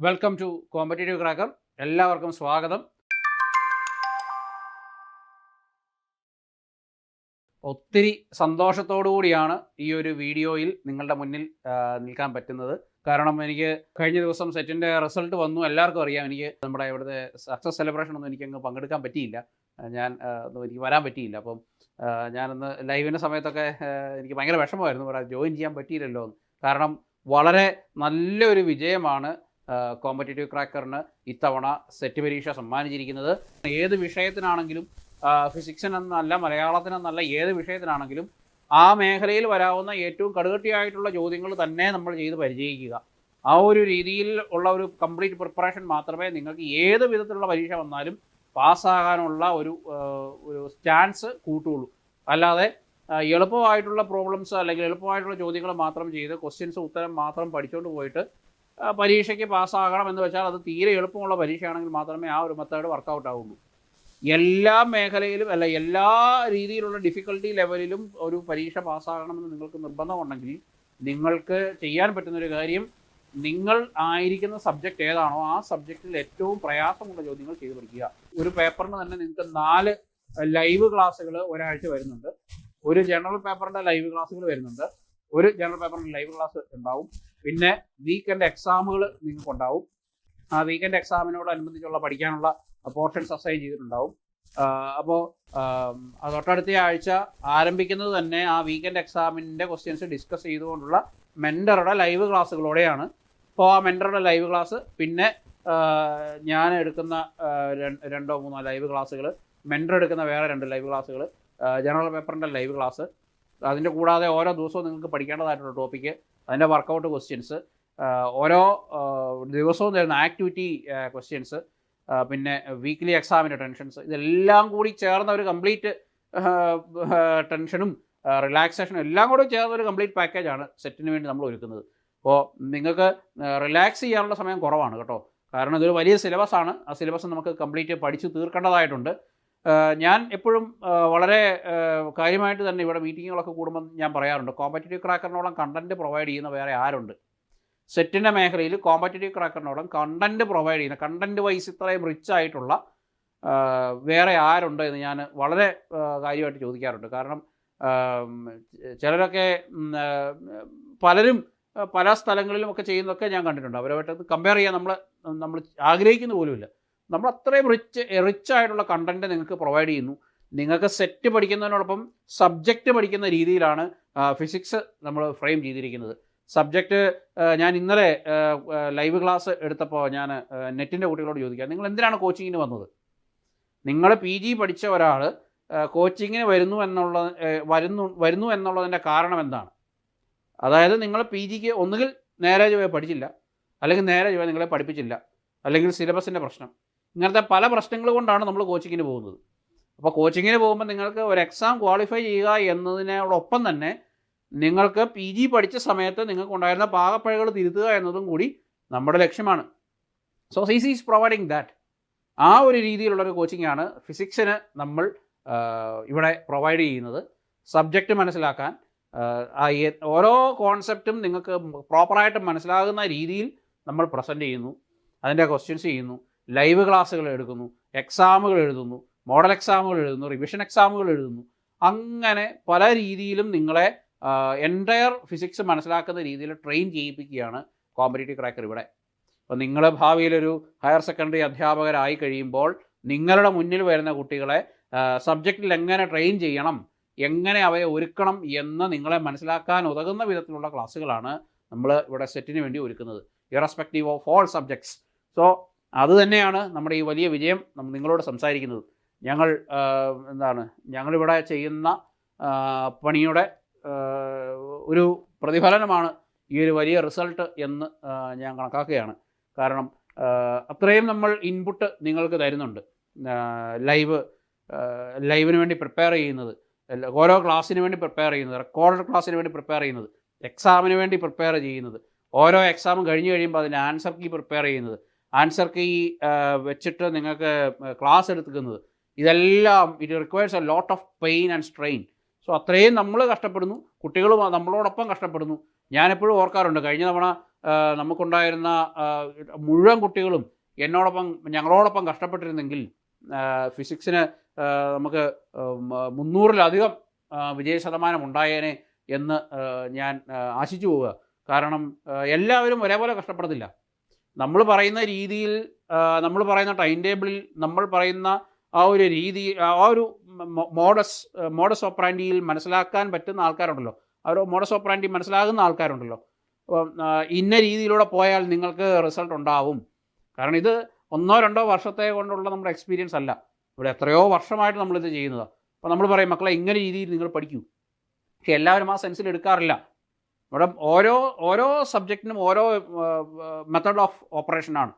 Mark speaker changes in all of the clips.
Speaker 1: Welcome to competitive cracker. എല്ലാവർക്കും സ്വാഗതം. ഒത്തിരി സന്തോഷത്തോടു കൂടിയാണ് ഈ ഒരു വീഡിയോയിൽ നിങ്ങളുടെ മുന്നിൽ നിൽക്കാൻ പറ്റുന്നത്. കാരണം എനിക്ക് കഴിഞ്ഞ ദിവസം സെറ്റിൻ്റെ റിസൾട്ട് വന്നു. എല്ലാവർക്കും അറിയാം, എനിക്ക് നമ്മുടെ ഇവിടുത്തെ സക്സസ് സെലിബ്രേഷൻ ഒന്നും എനിക്കങ്ങ് പങ്കെടുക്കാൻ പറ്റിയില്ല. എനിക്ക് വരാൻ പറ്റിയില്ല. അപ്പം ഞാനന്ന് ലൈവിൻ്റെ സമയത്തൊക്കെ എനിക്ക് ഭയങ്കര വിഷമമായിരുന്നു, ഇവിടെ ജോയിൻ ചെയ്യാൻ പറ്റിയില്ലല്ലോ എന്ന്. കാരണം വളരെ നല്ലൊരു വിജയമാണ് കോമ്പറ്റേറ്റീവ് ക്രാക്കറിന് ഇത്തവണ സെറ്റ് പരീക്ഷ സമ്മാനിച്ചിരിക്കുന്നത്. ഏത് വിഷയത്തിനാണെങ്കിലും, ഫിസിക്സിനെന്നല്ല, മലയാളത്തിനെന്നല്ല, ഏത് വിഷയത്തിനാണെങ്കിലും ആ മേഖലയിൽ വരാവുന്ന ഏറ്റവും കടുകട്ടിയായിട്ടുള്ള ചോദ്യങ്ങൾ തന്നെ നമ്മൾ ചെയ്ത് പരിചയിക്കുക. ആ ഒരു രീതിയിൽ ഉള്ള ഒരു കംപ്ലീറ്റ് പ്രിപ്പറേഷൻ മാത്രമേ നിങ്ങൾക്ക് ഏത് വിധത്തിലുള്ള പരീക്ഷ വന്നാലും പാസ്സാകാനുള്ള ഒരു ചാൻസ് കൂട്ടുള്ളൂ. അല്ലാതെ എളുപ്പമായിട്ടുള്ള പ്രോബ്ലംസ് അല്ലെങ്കിൽ എളുപ്പമായിട്ടുള്ള ചോദ്യങ്ങൾ മാത്രം ചെയ്ത് ക്വസ്റ്റ്യൻസ് ഉത്തരം മാത്രം പഠിച്ചുകൊണ്ട് പോയിട്ട് പരീക്ഷയ്ക്ക് പാസ്സാകണം എന്ന് വെച്ചാൽ അത് തീരെ എളുപ്പമുള്ള പരീക്ഷയാണെങ്കിൽ മാത്രമേ ആ ഒരു മെത്തേഡ് വർക്കൗട്ട് ആവുള്ളൂ. എല്ലാ മേഖലയിലും അല്ല, എല്ലാ രീതിയിലുള്ള ഡിഫിക്കൽട്ടി ലെവലിലും ഒരു പരീക്ഷ പാസ്സാകണമെന്ന് നിങ്ങൾക്ക് നിർബന്ധമുണ്ടെങ്കിൽ നിങ്ങൾക്ക് ചെയ്യാൻ പറ്റുന്നൊരു കാര്യം, നിങ്ങൾ ആയിരിക്കുന്ന സബ്ജക്റ്റ് ഏതാണോ ആ സബ്ജക്റ്റിൽ ഏറ്റവും പ്രയാസമുള്ള ചോദ്യങ്ങൾ ചെയ്ത് പഠിക്കുക. ഒരു പേപ്പറിന് തന്നെ നിങ്ങൾക്ക് 4 ലൈവ് ക്ലാസ്സുകൾ ഒരാഴ്ച വരുന്നുണ്ട്. ഒരു ജനറൽ പേപ്പറിൻ്റെ ലൈവ് ക്ലാസ്സുകൾ വരുന്നുണ്ട്. ഒരു ജനറൽ പേപ്പറിൻ്റെ ലൈവ് ക്ലാസ് ഉണ്ടാവും. പിന്നെ വീക്കെൻഡ് എക്സാമുകൾ നിങ്ങൾക്കുണ്ടാവും. ആ വീക്കെൻഡ് എക്സാമിനോടനുബന്ധിച്ചുള്ള പഠിക്കാനുള്ള പോർഷൻസ് അസൈൻ ചെയ്തിട്ടുണ്ടാവും. അപ്പോൾ തൊട്ടടുത്ത ആഴ്ച ആരംഭിക്കുന്നത് തന്നെ ആ വീക്കെൻഡ് എക്സാമിൻ്റെ ക്വസ്റ്റ്യൻസ് ഡിസ്കസ് ചെയ്തുകൊണ്ടുള്ള മെൻറ്ററുടെ ലൈവ് ക്ലാസ്സുകളോടെയാണ്. അപ്പോൾ ആ മെൻറ്ററുടെ ലൈവ് ക്ലാസ്, പിന്നെ ഞാൻ എടുക്കുന്ന 2-3 ലൈവ് ക്ലാസ്സുകൾ, മെൻറ്റർ എടുക്കുന്ന വേറെ 2 ലൈവ് ക്ലാസ്സുകൾ, ജനറൽ പേപ്പറിൻ്റെ ലൈവ് ക്ലാസ്, അതിൻ്റെ കൂടാതെ ഓരോ ദിവസവും നിങ്ങൾക്ക് പഠിക്കേണ്ടതായിട്ടുള്ള ടോപ്പിക്ക്, അതിൻ്റെ വർക്കൗട്ട് ക്വസ്റ്റ്യൻസ്, ഓരോ ദിവസവും തരുന്ന ആക്ടിവിറ്റി ക്വസ്റ്റ്യൻസ്, പിന്നെ വീക്ക്ലി എക്സാമിൻ്റെ ടെൻഷൻസ്, ഇതെല്ലാം കൂടി ചേർന്ന ഒരു കംപ്ലീറ്റ് ടെൻഷനും റിലാക്സേഷനും എല്ലാം കൂടി ചേർന്ന ഒരു കംപ്ലീറ്റ് പാക്കേജാണ് സെറ്റിന് വേണ്ടി നമ്മൾ ഒരുക്കുന്നത്. അപ്പോൾ നിങ്ങൾക്ക് റിലാക്സ് ചെയ്യാനുള്ള സമയം കുറവാണ് കേട്ടോ. കാരണം ഇതൊരു വലിയ സിലബസാണ്. ആ സിലബസ് നമുക്ക് കംപ്ലീറ്റ് പഠിച്ച് തീർക്കേണ്ടതായിട്ടുണ്ട്. ഞാൻ എപ്പോഴും വളരെ കാര്യമായിട്ട് തന്നെ ഇവിടെ മീറ്റിങ്ങുകളൊക്കെ കൂടുമ്പോൾ ഞാൻ പറയാറുണ്ട്, കോമ്പറ്റേറ്റീവ് ക്രാക്കറിനോളം കണ്ടൻറ്റ് പ്രൊവൈഡ് ചെയ്യുന്ന വേറെ ആരുണ്ട്? സെറ്റിൻ്റെ മേഖലയിൽ കോമ്പറ്റേറ്റീവ് ക്രാക്കറിനോളം കണ്ടൻറ്റ് പ്രൊവൈഡ് ചെയ്യുന്ന, കണ്ടൻറ്റ് വൈസ് ഇത്രയും റിച്ച് ആയിട്ടുള്ള വേറെ ആരുണ്ട് എന്ന് ഞാൻ വളരെ കാര്യമായിട്ട് ചോദിക്കാറുണ്ട്. കാരണം ചിലരൊക്കെ പലരും പല സ്ഥലങ്ങളിലുമൊക്കെ ചെയ്യുന്നതൊക്കെ ഞാൻ കണ്ടിട്ടുണ്ട്. അവരുമായിട്ട് കമ്പയർ ചെയ്യാൻ നമ്മൾ ആഗ്രഹിക്കുന്ന പോലുമില്ല. നമ്മൾ അത്രയും റിച്ചായിട്ടുള്ള കണ്ടൻറ്റ് നിങ്ങൾക്ക് പ്രൊവൈഡ് ചെയ്യുന്നു. നിങ്ങൾക്ക് സെറ്റ് പഠിക്കുന്നതിനോടൊപ്പം സബ്ജക്റ്റ് പഠിക്കുന്ന രീതിയിലാണ് ഫിസിക്സ് നമ്മൾ ഫ്രെയിം ചെയ്തിരിക്കുന്നത്. സബ്ജക്റ്റ് ഞാൻ ഇന്നലെ ലൈവ് ക്ലാസ് എടുത്തപ്പോൾ ഞാൻ നെറ്റിൻ്റെ കുട്ടികളോട് ചോദിക്കാം, നിങ്ങൾ എന്തിനാണ് കോച്ചിങ്ങിന് വന്നത്? നിങ്ങൾ PG പഠിച്ച ഒരാൾ കോച്ചിങ്ങിന് വരുന്നു എന്നുള്ളതിൻ്റെ കാരണം എന്താണ്? അതായത് നിങ്ങൾ PGക്ക് ഒന്നുകിൽ നേരെ ചൊവ്വേ പഠിച്ചില്ല, അല്ലെങ്കിൽ നേരെ ചൊവ്വേ നിങ്ങളെ പഠിപ്പിച്ചില്ല, അല്ലെങ്കിൽ സിലബസിൻ്റെ പ്രശ്നം. ഇങ്ങനത്തെ പല പ്രശ്നങ്ങൾ കൊണ്ടാണ് നമ്മൾ കോച്ചിങ്ങിന് പോകുന്നത്. അപ്പോൾ കോച്ചിങ്ങിന് പോകുമ്പോൾ നിങ്ങൾക്ക് ഒരു എക്സാം ക്വാളിഫൈ ചെയ്യുക എന്നതിനോടൊപ്പം തന്നെ നിങ്ങൾക്ക് PG പഠിച്ച സമയത്ത് നിങ്ങൾക്കുണ്ടായിരുന്ന പാകപ്പിഴകൾ തിരുത്തുക എന്നതും കൂടി നമ്മുടെ ലക്ഷ്യമാണ്. So CC is providing that. ആ ഒരു രീതിയിലുള്ളൊരു കോച്ചിങ്ങാണ് ഫിസിക്സിന് നമ്മൾ ഇവിടെ പ്രൊവൈഡ് ചെയ്യുന്നത്. സബ്ജക്റ്റ് മനസ്സിലാക്കാൻ, ഓരോ കോൺസെപ്റ്റും നിങ്ങൾക്ക് പ്രോപ്പറായിട്ട് മനസ്സിലാകുന്ന രീതിയിൽ നമ്മൾ പ്രസൻറ്റ് ചെയ്യുന്നു, അതിൻ്റെ ക്വസ്റ്റ്യൻസ് ചെയ്യുന്നു, ലൈവ് ക്ലാസ്സുകൾ എടുക്കുന്നു, എക്സാമുകൾ എഴുതുന്നു, മോഡൽ എക്സാമുകൾ എഴുതുന്നു, റിവിഷൻ എക്സാമുകൾ എഴുതുന്നു. അങ്ങനെ പല രീതിയിലും നിങ്ങളെ എൻറ്റയർ ഫിസിക്സ് മനസ്സിലാക്കുന്ന രീതിയിൽ ട്രെയിൻ ചെയ്യിപ്പിക്കുകയാണ് കോമ്പറ്റേറ്റീവ് ക്രാക്കർ ഇവിടെ. അപ്പോൾ നിങ്ങൾ ഭാവിയിലൊരു ഹയർ സെക്കൻഡറി അധ്യാപകരായി കഴിയുമ്പോൾ നിങ്ങളുടെ മുന്നിൽ വരുന്ന കുട്ടികളെ സബ്ജക്റ്റിൽ എങ്ങനെ ട്രെയിൻ ചെയ്യണം, എങ്ങനെ അവയെ ഒരുക്കണം എന്ന് നിങ്ങളെ മനസ്സിലാക്കാൻ ഉതകുന്ന വിധത്തിലുള്ള ക്ലാസ്സുകളാണ് നമ്മൾ ഇവിടെ സെറ്റിന് വേണ്ടി ഒരുക്കുന്നത്, irrespective of all subjects. So അത് തന്നെയാണ് നമ്മുടെ ഈ വലിയ വിജയം നിങ്ങളോട് സംസാരിക്കുന്നത്. ഞങ്ങളിവിടെ ചെയ്യുന്ന പണിയുടെ ഒരു പ്രതിഫലനമാണ് ഈ ഒരു വലിയ റിസൾട്ട് എന്ന് ഞാൻ കണക്കാക്കുകയാണ്. കാരണം അത്രയും നമ്മൾ ഇൻപുട്ട് നിങ്ങൾക്ക് തരുന്നുണ്ട്. ലൈവിന് വേണ്ടി പ്രിപ്പയർ ചെയ്യുന്നത്, ഓരോ ക്ലാസ്സിന് വേണ്ടി പ്രിപ്പയർ ചെയ്യുന്നത്, റെക്കോർഡഡ് ക്ലാസ്സിന് വേണ്ടി പ്രിപ്പയർ ചെയ്യുന്നത്, എക്സാമിന് വേണ്ടി പ്രിപ്പയർ ചെയ്യുന്നത്, ഓരോ എക്സാമും കഴിഞ്ഞ് കഴിയുമ്പോൾ അതിൻ്റെ ആൻസർ കീ പ്രിപ്പയർ ചെയ്യുന്നത്, ആൻസർ കീ വെച്ചിട്ട് നിങ്ങൾക്ക് ക്ലാസ് എടുക്കുന്നത്, ഇതെല്ലാം it requires a lot of pain and strain. So അത്രയും നമ്മൾ കഷ്ടപ്പെടുന്നു, കുട്ടികളും നമ്മളോടൊപ്പം കഷ്ടപ്പെടുന്നു. ഞാനെപ്പോഴും ഓർക്കാറുണ്ട്, കഴിഞ്ഞ തവണ നമുക്കുണ്ടായിരുന്ന മുഴുവൻ കുട്ടികളും ഞങ്ങളോടൊപ്പം കഷ്ടപ്പെട്ടിരുന്നെങ്കിൽ ഫിസിക്സിന് നമുക്ക് 300-ലധികം വിജയ ശതമാനം ഉണ്ടായേനെ എന്ന് ഞാൻ ആശിച്ചു പോവുക. കാരണം എല്ലാവരും ഒരേപോലെ കഷ്ടപ്പെടത്തില്ല. നമ്മൾ പറയുന്ന രീതിയിൽ, നമ്മൾ പറയുന്ന ടൈം ടേബിളിൽ, നമ്മൾ പറയുന്ന ആ ഒരു രീതി, ആ ഒരു മോഡസ് ഓപ്പറാൻഡിയിൽ മനസ്സിലാക്കാൻ പറ്റുന്ന ആൾക്കാരുണ്ടല്ലോ, ആ ഒരു മോഡസ് ഓപ്പറാൻഡി മനസ്സിലാകുന്ന ആൾക്കാരുണ്ടല്ലോ. ഇന്ന രീതിയിലൂടെ പോയാൽ നിങ്ങൾക്ക് റിസൾട്ട് ഉണ്ടാവും. കാരണം ഇത് 1-2 വർഷത്തെ കൊണ്ടുള്ള നമ്മുടെ എക്സ്പീരിയൻസ് അല്ല, ഇവിടെ എത്രയോ വർഷമായിട്ട് നമ്മളിത് ചെയ്യുന്നതാണ്. അപ്പോൾ നമ്മൾ പറയും, മക്കളെ ഇങ്ങനെ രീതിയിൽ നിങ്ങൾ പഠിക്കൂ. പക്ഷെ എല്ലാവരും ആ സെൻസിൽ എടുക്കാറില്ല. ഇവിടെ ഓരോ സബ്ജക്റ്റിനും ഓരോ മെത്തഡ് ഓഫ് ഓപ്പറേഷനാണ്.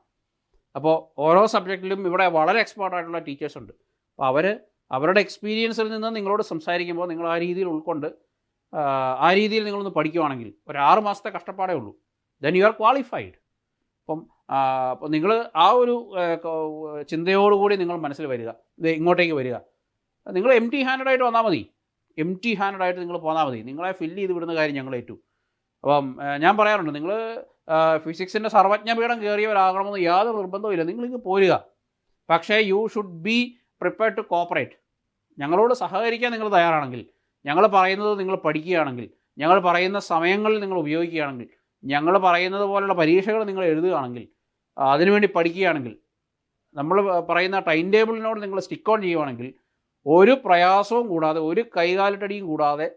Speaker 1: അപ്പോൾ ഓരോ സബ്ജക്റ്റിലും ഇവിടെ വളരെ എക്സ്പേർട്ടായിട്ടുള്ള ടീച്ചേഴ്സ് ഉണ്ട്. അപ്പോൾ അവരുടെ എക്സ്പീരിയൻസിൽ നിന്ന് നിങ്ങളോട് സംസാരിക്കുമ്പോൾ നിങ്ങൾ ആ രീതിയിൽ ഉൾക്കൊണ്ട് ആ രീതിയിൽ നിങ്ങളൊന്ന് പഠിക്കുവാണെങ്കിൽ ഒരു 6 മാസത്തെ കഷ്ടപ്പാടേ ഉള്ളൂ. Then you are qualified. അപ്പോൾ നിങ്ങൾ ആ ഒരു ചിന്തയോടുകൂടി നിങ്ങൾ മനസ്സിൽ വരിക, ഇങ്ങോട്ടേക്ക് വരിക. നിങ്ങൾ എം ടി ഹാൻഡായിട്ട് വന്നാൽ മതി, നിങ്ങൾ പോന്നാൽ മതി. നിങ്ങളെ ഫില്ല് ചെയ്ത് വിടുന്ന കാര്യം ഞങ്ങൾ ഏറ്റു. അപ്പം ഞാൻ പറയാറുണ്ട്, നിങ്ങൾ ഫിസിക്സിൻ്റെ സർവജ്ഞപീഠം കയറിയവരാകണമെന്ന് യാതൊരു നിർബന്ധവുമില്ല. നിങ്ങളിങ്ങ് പോരുക. പക്ഷേ you should be prepared to cooperate. ഞങ്ങളോട് സഹകരിക്കാൻ നിങ്ങൾ തയ്യാറാണെങ്കിൽ, ഞങ്ങൾ പറയുന്നത് നിങ്ങൾ പഠിക്കുകയാണെങ്കിൽ, ഞങ്ങൾ പറയുന്ന സമയങ്ങളിൽ നിങ്ങൾ ഉപയോഗിക്കുകയാണെങ്കിൽ, ഞങ്ങൾ പറയുന്നത് പോലുള്ള പരീക്ഷകൾ നിങ്ങൾ എഴുതുകയാണെങ്കിൽ, അതിനുവേണ്ടി പഠിക്കുകയാണെങ്കിൽ, നമ്മൾ പറയുന്ന ടൈം ടേബിളിനോട് നിങ്ങൾ സ്റ്റിക്ക് ഓൺ ചെയ്യുകയാണെങ്കിൽ, ഒരു പ്രയാസവും കൂടാതെ, ഒരു കൈകാലിട്ടടിയും കൂടാതെ,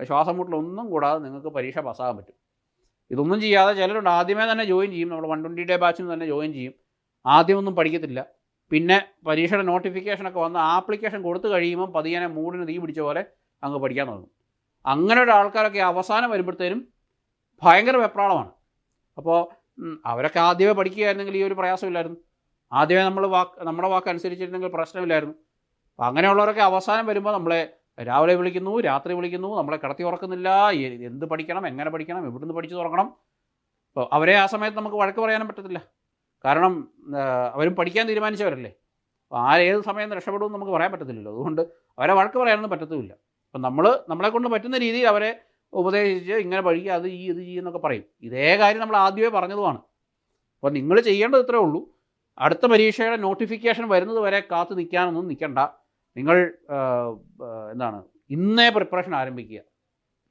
Speaker 1: ശ്വാസം മുട്ടലൊന്നും കൂടാതെ നിങ്ങൾക്ക് പരീക്ഷ പാസ്സാകാൻ പറ്റും. ഇതൊന്നും ചെയ്യാതെ ചിലരുണ്ട്, ആദ്യമേ തന്നെ ജോയിൻ ചെയ്യും, നമ്മൾ 120 ഡേ ബാച്ചിന് തന്നെ ജോയിൻ ചെയ്യും. ആദ്യമൊന്നും പഠിക്കത്തില്ല. പിന്നെ പരീക്ഷയുടെ നോട്ടിഫിക്കേഷനൊക്കെ വന്ന് ആപ്ലിക്കേഷൻ കൊടുത്തു കഴിയുമ്പം പതിയെ മൂടിന് തീ പിടിച്ച പോലെ അങ്ങ് പഠിക്കാൻ തുടങ്ങും. അങ്ങനെ ഒരു ആൾക്കാരൊക്കെ അവസാനം വരുമ്പോഴത്തേനും ഭയങ്കര വെപ്രാളമാണ്. അപ്പോൾ അവരൊക്കെ ആദ്യമേ പഠിക്കുകയായിരുന്നെങ്കിൽ ഈ ഒരു പ്രയാസമില്ലായിരുന്നു. ആദ്യമേ നമ്മുടെ വാക്ക് അനുസരിച്ചിരുന്നെങ്കിൽ പ്രശ്നമില്ലായിരുന്നു. അപ്പോൾ അങ്ങനെയുള്ളവരൊക്കെ അവസാനം വരുമ്പോൾ നമ്മളെ രാവിലെ വിളിക്കുന്നു, രാത്രി വിളിക്കുന്നു, നമ്മളെ കിടത്തി ഉറക്കുന്നില്ല, എന്ത് പഠിക്കണം, എങ്ങനെ പഠിക്കണം, എവിടുന്ന് പഠിച്ചു തുറക്കണം. അപ്പോൾ അവരെ ആ സമയത്ത് നമുക്ക് വഴക്ക് പറയാനും പറ്റത്തില്ല. കാരണം അവരും പഠിക്കാൻ തീരുമാനിച്ചവരല്ലേ. അപ്പോൾ ആരേത് സമയം രക്ഷപ്പെടുമെന്ന് നമുക്ക് പറയാൻ പറ്റത്തില്ലല്ലോ. അതുകൊണ്ട് അവരെ വഴക്ക് പറയാനൊന്നും പറ്റത്തുമില്ല. അപ്പം നമ്മളെ കൊണ്ട് പറ്റുന്ന രീതിയിൽ അവരെ ഉപദേശിച്ച് ഇങ്ങനെ പഠിക്കുക, ഇത് ചെയ്യുന്നൊക്കെ പറയും. ഇതേ കാര്യം നമ്മൾ ആദ്യമേ പറഞ്ഞതുമാണ്. അപ്പോൾ നിങ്ങൾ ചെയ്യേണ്ടത് ഇത്രേ ഉള്ളൂ. അടുത്ത പരീക്ഷയുടെ നോട്ടിഫിക്കേഷൻ വരുന്നത് വരെ കാത്തു നിൽക്കാനൊന്നും നിൽക്കണ്ട. നിങ്ങൾ ഇന്നേ പ്രിപ്പറേഷൻ ആരംഭിക്കുക.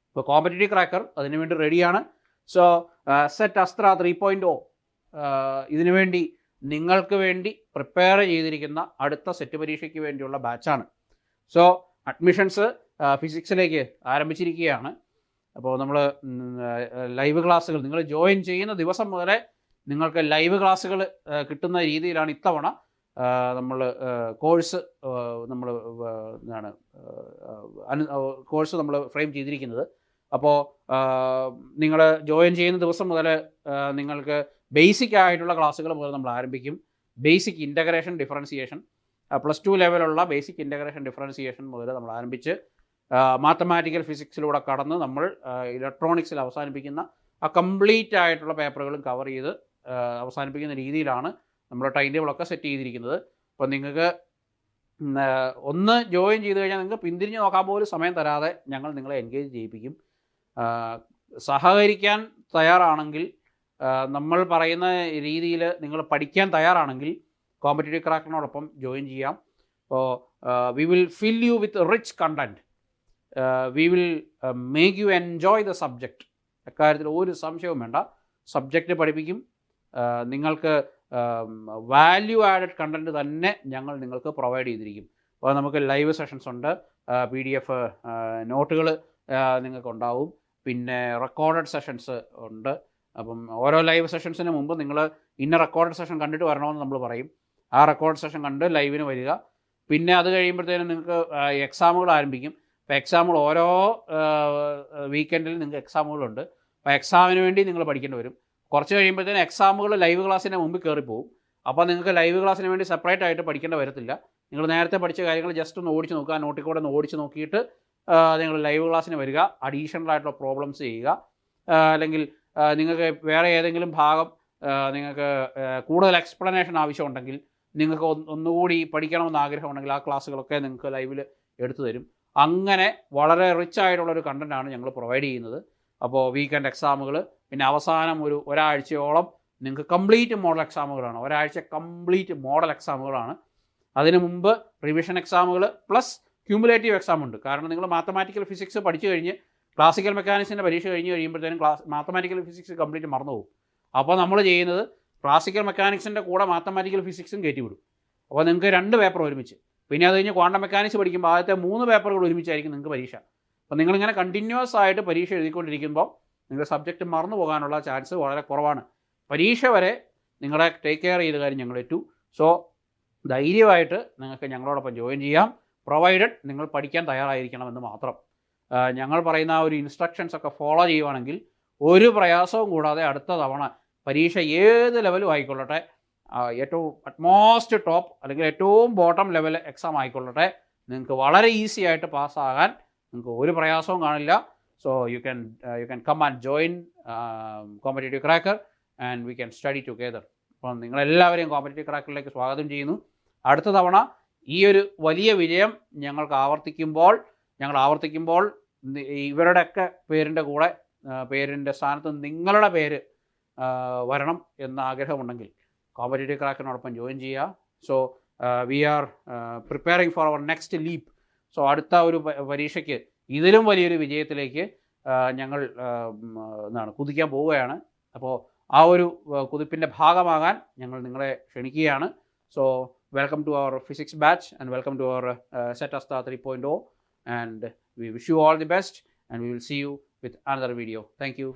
Speaker 1: ഇപ്പോൾ കോമ്പറ്റേറ്റീവ് ക്രാക്കർ അതിനുവേണ്ടി റെഡിയാണ്. സോ സെറ്റ് അസ്ത്ര 3.0 ഇതിനുവേണ്ടി നിങ്ങൾക്ക് വേണ്ടി പ്രിപ്പയർ ചെയ്തിരിക്കുന്ന അടുത്ത സെറ്റ് പരീക്ഷയ്ക്ക് വേണ്ടിയുള്ള ബാച്ചാണ്. സോ അഡ്മിഷൻസ് ഫിസിക്സിലേക്ക് ആരംഭിച്ചിരിക്കുകയാണ്. അപ്പോൾ നമ്മൾ ലൈവ് ക്ലാസ്സുകൾ നിങ്ങൾ ജോയിൻ ചെയ്യുന്ന ദിവസം മുതലേ നിങ്ങൾക്ക് ലൈവ് ക്ലാസ്സുകൾ കിട്ടുന്ന രീതിയിലാണ് ഇത്തവണ നമ്മൾ കോഴ്സ് നമ്മൾ ഫ്രെയിം ചെയ്തിരിക്കുന്നത്. അപ്പോൾ നിങ്ങൾ ജോയിൻ ചെയ്യുന്ന ദിവസം മുതൽ നിങ്ങൾക്ക് ബേസിക് ആയിട്ടുള്ള ക്ലാസ്സുകൾ മുതൽ നമ്മൾ ആരംഭിക്കും. ബേസിക് ഇൻ്റഗ്രേഷൻ ഡിഫറൻസിയേഷൻ, +2 ലെവലുള്ള ബേസിക് ഇൻ്റഗ്രേഷൻ ഡിഫറൻസിയേഷൻ മുതൽ നമ്മൾ ആരംഭിച്ച് മാത്തമാറ്റിക്കൽ ഫിസിക്സിലൂടെ കടന്ന് നമ്മൾ ഇലക്ട്രോണിക്സിൽ അവസാനിപ്പിക്കുന്ന ആ കംപ്ലീറ്റ് ആയിട്ടുള്ള പേപ്പറുകളും കവർ ചെയ്ത് അവസാനിപ്പിക്കുന്ന രീതിയിലാണ് നമ്മുടെ ടൈം ടേബിളൊക്കെ സെറ്റ് ചെയ്തിരിക്കുന്നത്. അപ്പോൾ നിങ്ങൾക്ക് ഒന്ന് ജോയിൻ ചെയ്ത് കഴിഞ്ഞാൽ നിങ്ങൾക്ക് പിന്തിരിഞ്ഞ് നോക്കാൻ പോലും സമയം തരാതെ ഞങ്ങൾ നിങ്ങളെ എൻഗേജ് ചെയ്യിപ്പിക്കും. സഹകരിക്കാൻ തയ്യാറാണെങ്കിൽ, നമ്മൾ പറയുന്ന രീതിയിൽ നിങ്ങൾ പഠിക്കാൻ തയ്യാറാണെങ്കിൽ കോമ്പറ്റേറ്റീവ് ക്രാക്കറിനോടൊപ്പം ജോയിൻ ചെയ്യാം. അപ്പോൾ we will fill you with rich content, we will make you enjoy the subject. അക്കാര്യത്തിൽ ഒരു സംശയവും വേണ്ട. സബ്ജക്റ്റ് പഠിപ്പിക്കും. നിങ്ങൾക്ക് വാല്യൂ ആഡഡ് കണ്ടൻറ്റ് തന്നെ ഞങ്ങൾ നിങ്ങൾക്ക് പ്രൊവൈഡ് ചെയ്തിരിക്കും. അപ്പോൾ നമുക്ക് ലൈവ് സെഷൻസ് ഉണ്ട്, PDF നോട്ടുകൾ നിങ്ങൾക്കുണ്ടാവും, പിന്നെ റെക്കോർഡഡ് സെഷൻസ് ഉണ്ട്. അപ്പം ഓരോ ലൈവ് സെഷൻസിന് മുമ്പ് നിങ്ങൾ ഇന്ന റെക്കോർഡഡ് സെഷൻ കണ്ടിട്ട് വരണമെന്ന് നമ്മൾ പറയും. ആ റെക്കോർഡ് സെഷൻ കണ്ട് ലൈവിന് വരിക. പിന്നെ അത് കഴിയുമ്പോഴത്തേനും നിങ്ങൾക്ക് എക്സാമുകൾ ആരംഭിക്കും. അപ്പോൾ എക്സാമുകൾ ഓരോ വീക്കെൻഡിൽ നിങ്ങൾക്ക് എക്സാമുകളുണ്ട്. അപ്പോൾ എക്സാമിന് വേണ്ടി നിങ്ങൾ പഠിക്കേണ്ടി വരും. കുറച്ച് കഴിയുമ്പോഴത്തേനും എക്സാമുകൾ ലൈവ് ക്ലാസ്സിൻ്റെ മുമ്പിൽ കയറിപ്പോവും. അപ്പോൾ നിങ്ങൾക്ക് ലൈവ് ക്ലാസ്സിന് വേണ്ടി സെപ്പറേറ്റ് ആയിട്ട് പഠിക്കേണ്ട വരത്തില്ല. നിങ്ങൾ നേരത്തെ പഠിച്ച കാര്യങ്ങൾ ജസ്റ്റ് ഒന്ന് ഓടിച്ച് നോക്കുക, നോട്ടിൽ കൂടെ ഒന്ന് ഓടിച്ച് നോക്കിയിട്ട് നിങ്ങൾ ലൈവ് ക്ലാസ്സിന് വരിക. അഡീഷണൽ ആയിട്ടുള്ള പ്രോബ്ലംസ് ചെയ്യുക. അല്ലെങ്കിൽ നിങ്ങൾക്ക് വേറെ ഏതെങ്കിലും ഭാഗം നിങ്ങൾക്ക് കൂടുതൽ എക്സ്പ്ലനേഷൻ ആവശ്യമുണ്ടെങ്കിൽ, നിങ്ങൾക്ക് ഒന്നുകൂടി പഠിക്കണമെന്ന് ആഗ്രഹമുണ്ടെങ്കിൽ ആ ക്ലാസ്സുകളൊക്കെ നിങ്ങൾക്ക് ലൈവിൽ എടുത്തു തരും. അങ്ങനെ വളരെ റിച്ച് ആയിട്ടുള്ളൊരു കണ്ടൻറ്റാണ് ഞങ്ങൾ പ്രൊവൈഡ് ചെയ്യുന്നത്. അപ്പോൾ വീക്കെൻഡ് എക്സാമുകൾ, പിന്നെ അവസാനം ഒരാഴ്ചയോളം നിങ്ങൾക്ക് കംപ്ലീറ്റ് മോഡൽ എക്സാമുകളാണ്. ഒരാഴ്ച കംപ്ലീറ്റ് മോഡൽ എക്സാമുകളാണ്. അതിന് മുമ്പ് റിവിഷൻ എക്സാമുകൾ പ്ലസ് ക്യൂമുലേറ്റീവ് എക്സാം ഉണ്ട്. കാരണം നിങ്ങൾ മാത്തമാറ്റിക്കൽ ഫിസിക്സ് പഠിച്ചു കഴിഞ്ഞ് ക്ലാസിക്കൽ മെക്കാനിക്സിൻ്റെ പരീക്ഷ കഴിഞ്ഞ് കഴിയുമ്പോഴത്തേനും മാത്തമാറ്റിക്കൽ ഫിസിക്സ് കംപ്ലീറ്റ് മറന്നു പോകും. അപ്പോൾ നമ്മൾ ചെയ്യുന്നത് ക്ലാസിക്കൽ മെക്കാനിക്സിൻ്റെ കൂടെ മാത്തമാറ്റിക്കൽ ഫിസിക്സും കയറ്റി വിടും. അപ്പോൾ നിങ്ങൾക്ക് 2 പേപ്പർ ഒരുമിച്ച്, പിന്നെ അത് കഴിഞ്ഞ് ക്വാണ്ടം മെക്കാനിക്സ് പഠിക്കുമ്പോൾ ആദ്യത്തെ 3 പേപ്പറുകൾ ഒരുമിച്ചായിരിക്കും നിങ്ങൾക്ക് പരീക്ഷ. അപ്പോൾ നിങ്ങളിങ്ങനെ കണ്ടിന്യൂസ് ആയിട്ട് പരീക്ഷ എഴുതിക്കൊണ്ടിരിക്കുമ്പോൾ നിങ്ങളുടെ സബ്ജക്റ്റ് മറന്നു പോകാനുള്ള ചാൻസ് വളരെ കുറവാണ്. പരീക്ഷ വരെ നിങ്ങളെ ടേക്ക് കെയർ ചെയ്ത കാര്യം ഞങ്ങൾ ഏറ്റു. സോ ധൈര്യമായിട്ട് നിങ്ങൾക്ക് ഞങ്ങളോടൊപ്പം ജോയിൻ ചെയ്യാം, പ്രൊവൈഡഡ് നിങ്ങൾ പഠിക്കാൻ തയ്യാറായിരിക്കണമെന്ന് മാത്രം. ഞങ്ങൾ പറയുന്ന ആ ഒരു ഇൻസ്ട്രക്ഷൻസ് ഒക്കെ ഫോളോ ചെയ്യുവാണെങ്കിൽ ഒരു പ്രയാസവും കൂടാതെ അടുത്ത തവണ പരീക്ഷ ഏത് ലെവലും ആയിക്കൊള്ളട്ടെ, ഏറ്റവും അറ്റ്മോസ്റ്റ് ടോപ്പ് അല്ലെങ്കിൽ ഏറ്റവും ബോട്ടം ലെവൽ എക്സാം ആയിക്കൊള്ളട്ടെ, നിങ്ങൾക്ക് വളരെ ഈസി ആയിട്ട് പാസ്സാകാൻ നിങ്ങൾക്ക് ഒരു പ്രയാസവും കാണില്ല. So you can come and join competitive cracker and we can study together. അപ്പം നിങ്ങളെല്ലാവരെയും കോമ്പറ്റേറ്റീവ് ക്രാക്കറിലേക്ക് സ്വാഗതം ചെയ്യുന്നു. അടുത്ത തവണ ഈ ഒരു വലിയ വിജയം ഞങ്ങൾ ആവർത്തിക്കുമ്പോൾ ഇവരുടെയൊക്കെ പേരിൻ്റെ കൂടെ പേരിൻ്റെ സ്ഥാനത്ത് നിങ്ങളുടെ പേര് വരണം എന്ന ആഗ്രഹമുണ്ടെങ്കിൽ കോമ്പറ്റേറ്റീവ് ക്രാക്കറിനോടൊപ്പം ജോയിൻ ചെയ്യുക. So we are preparing for our next leap. So അടുത്ത ഒരു പരീക്ഷയ്ക്ക് ഇതിലും വലിയൊരു വിജയത്തിലേക്ക് ഞങ്ങൾ കുതിക്കാൻ പോവുകയാണ്. അപ്പോൾ ആ ഒരു കുതിപ്പിൻ്റെ ഭാഗമാകാൻ ഞങ്ങൾ നിങ്ങളെ ക്ഷണിക്കുകയാണ്. So welcome to our physics batch and welcome to our Setasta 3.0, and we wish you all the best and we will see you with another video. Thank you.